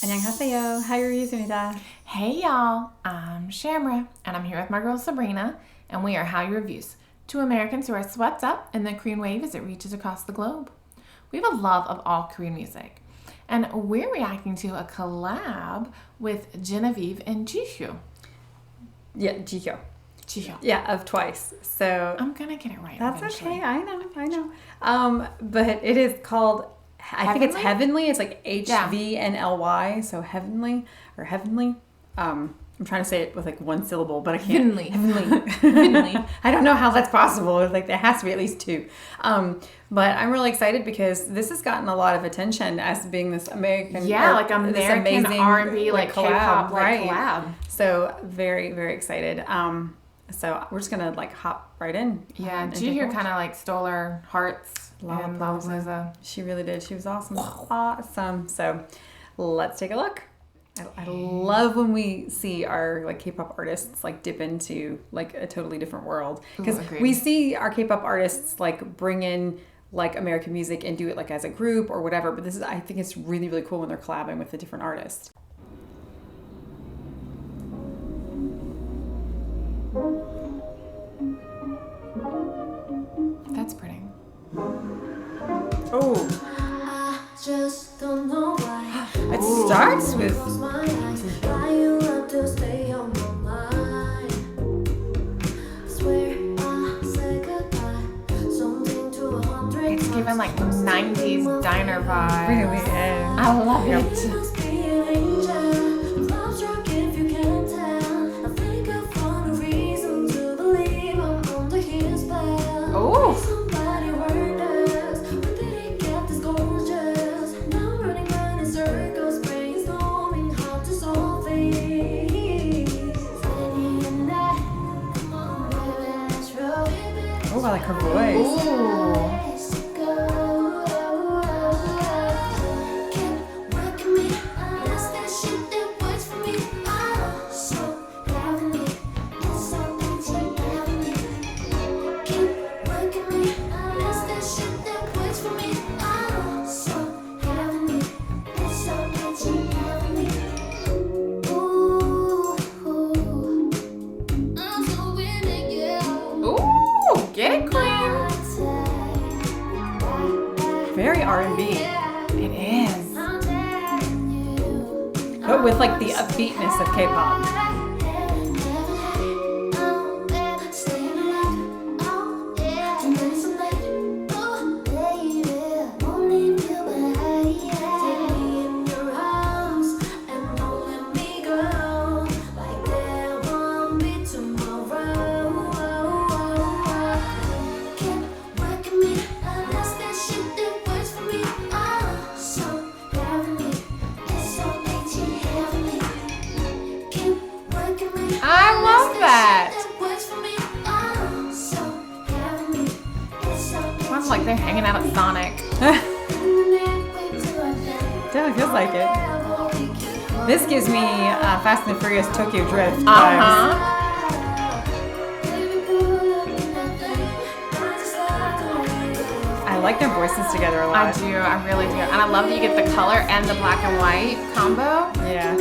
안녕하세요. Hallyu Reviews입니다. Hey y'all, I'm Shamra, and I'm here with my girl Sabrina, and we are Hallyu Reviews, two Americans who are swept up in the Korean wave as it reaches across the globe. We have a love of all Korean music, and we're reacting to a collab with Jenevieve and Jihyo. Yeah, Jihyo. Jihyo. Yeah, of Twice. So I'm gonna get it right. that's eventually. okay. I know. But it is called. I think it's Hvnly. It's like Hvnly. So Hvnly or Heavenly. I'm trying to say it with like one syllable, but I can't. Hvnly. I don't know how that's possible. It's like there has to be at least two. But I'm really excited because this has gotten a lot of attention as being this American, this amazing R&B like K-pop collab. So very, very excited. So we're just gonna like hop right in. Yeah, Jihyo kind of like stole our hearts. Lollapalooza. She really did. She was awesome. Awesome. So let's take a look. I love when we see our like K-pop artists like dip into like a totally different world, because we see our K-pop artists like bring in like American music and do it like as a group or whatever. But I think it's really, really cool when they're collabing with a different artist. That's pretty. Oh. I just don't know why. It starts with. Why you love to stay on my mind. Swear I said goodbye. Something to 100. It's given like 90s diner vibe. Really is. I love it. Must be an angel. Love struck if you can't tell. I think I found a reason to believe I'm under his spell. Oh. Somebody warned us. Where did he get this gorgeous? Now I'm running round in circles, brainstorming how to solve these. Steady in that. Come on, baby, let's roll. Oh, I like her voice. Ooh. Let's go. Keep working me. That's that shit that works for me. I'm so heavenly. It's so itchy, heavenly. Keep working me. That's that shit that works for me. I'm so heavenly. It's so itchy, heavenly. Ooh, I'm so into you. Ooh, get it, queen. Very R&B, It is. but with like the upbeatness of K-pop. I love that. Sounds like they're hanging out at Sonic. Definitely feels like it. This gives me Fast and the Furious Tokyo Drift vibes. Uh-huh. I like their voices together a I lot. do. I really do. And I love that you get the color and the black and white combo. Yeah.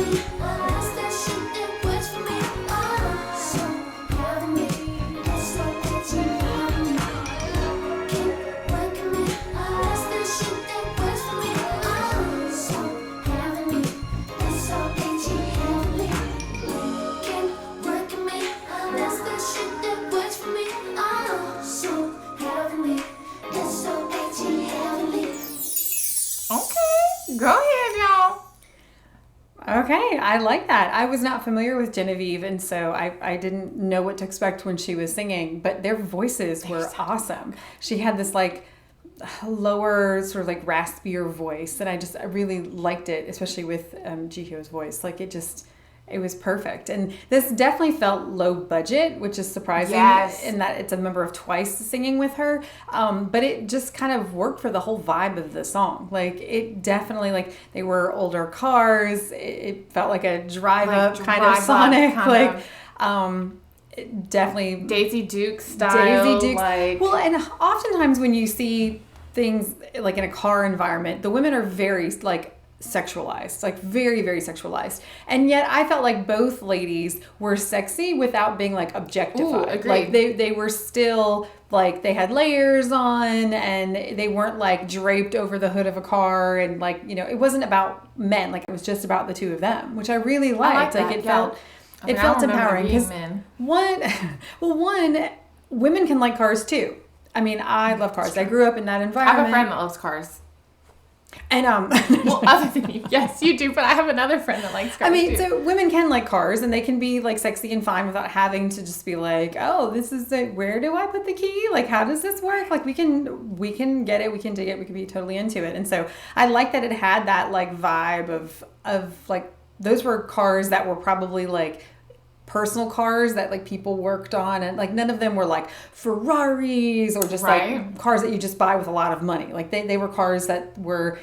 Okay. Go ahead, y'all. Okay, I like that. I was not familiar with Jenevieve, and so I didn't know what to expect when she was singing, but their voices were awesome. She had this like lower, sort of like raspier voice, and I really liked it, especially with Jihyo's voice. Like it was perfect. And this definitely felt low budget, which is surprising in that it's a member of Twice singing with her. But it just kind of worked for the whole vibe of the song. Like it definitely, like they were older cars. It felt like a drive up kind of Sonic. It definitely Daisy Duke style. Daisy Duke. Like, well, and oftentimes when you see things like in a car environment, the women are very like sexualized, like very, very sexualized. And yet I felt like both ladies were sexy without being like objectified. Ooh, agreed. Like they were still like, they had layers on and they weren't like draped over the hood of a car. And like, you know, it wasn't about men. Like it was just about the two of them, which I really liked. that, Like it yeah. felt, I mean, it I felt don't remember empowering. being 'Cause men. one, women can like cars too. I mean, I love cars. I grew up in that I environment. have a friend that loves cars. And Well, other than you, yes, you do. But I have another friend that likes cars. I mean, too. so women can like cars and they can be like sexy and fine without having to just be like, oh, this is where do I put the key? Like, how does this work? Like we can get it. We can dig it. We can be totally into it. And so I like that it had that like vibe of like, those were cars that were probably like personal cars that like people worked on, and like none of them were like Ferraris or just Right. like cars that you just buy with a lot of money. Like they were cars that were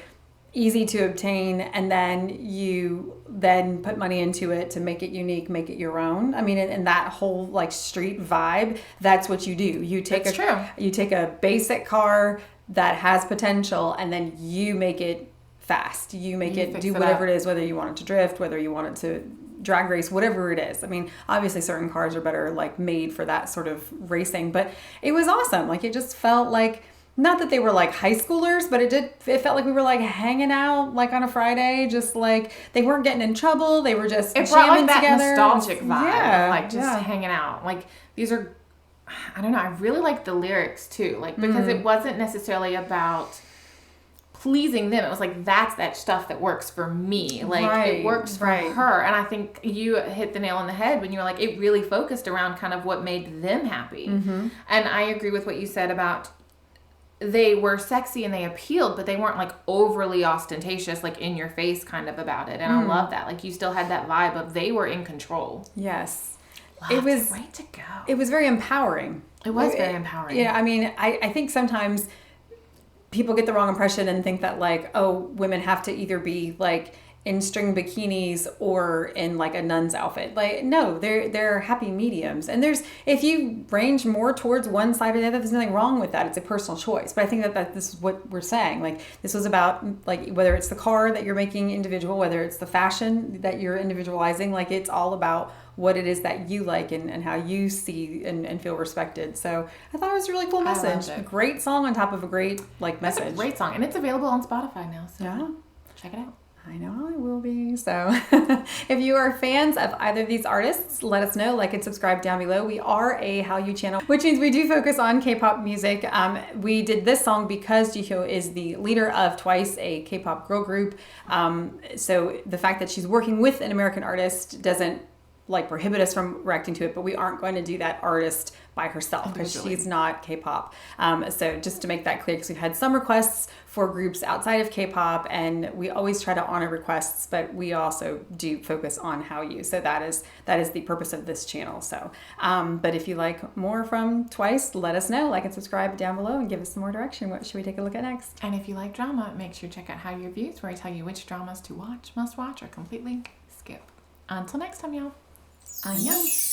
easy to obtain, and then you then put money into it to make it unique, make it your own. I mean, and that whole like street vibe, that's what you do. You take That's true. you take a basic car that has potential and then you make it fast. You make it fix do it whatever up. it is, whether you want it to drift, whether you want it to drag race, whatever it is. I mean, obviously certain cars are better like made for that sort of racing, but it was awesome. Like it just felt like, not that they were like high schoolers, but it felt like we were like hanging out like on a Friday, just like they weren't getting in trouble. They were just it brought like jamming that together. nostalgic vibe, Yeah, of, like just yeah. hanging out. Like these are, I don't know. I really like the lyrics too, like because it wasn't necessarily about pleasing them. It was like that's that stuff that works for me. Like Right, it works for right. her, and I think you hit the nail on the head when you were like it really focused around kind of what made them happy. Mm-hmm. And I agree with what you said about. They were sexy and they appealed, but they weren't like overly ostentatious, like in your face kind of about it. And I love that. Like you still had that vibe of they were in control. Yes. It It was way to go. it was very empowering. It was very empowering. Yeah, I mean, I think sometimes people get the wrong impression and think that like, oh, women have to either be like in string bikinis or in like a nun's outfit. Like, no, they're happy mediums. And if you range more towards one side or the other, there's nothing wrong with that. It's a personal choice. But I think that this is what we're saying. Like, this was about like, whether it's the car that you're making individual, whether it's the fashion that you're individualizing, like it's all about what it is that you like and how you see and feel respected. So I thought it was a really cool message. loved it. Great song on top of a great like That's message. a great song. And it's available on Spotify now. So Yeah. check it out. I know I will be. So if you are fans of either of these artists, let us know, like and subscribe down below. We are a Hallyu channel, which means we do focus on K-pop music. We did this song because Jihyo is the leader of Twice, a K-pop girl group. So the fact that she's working with an American artist doesn't like prohibit us from reacting to it, but we aren't going to do that artist by herself because Individually. she's not K-pop. So just to make that clear, because we've had some requests for groups outside of K-pop, and we always try to honor requests, but we also do focus on Hallyu. So that is the purpose of this channel. So, but if you like more from Twice, let us know. Like and subscribe down below and give us some more direction. What should we take a look at next? And if you like drama, make sure to check out Hallyu Reviews, where I tell you which dramas to watch, must watch, or completely skip. Until next time, y'all. Annyeong.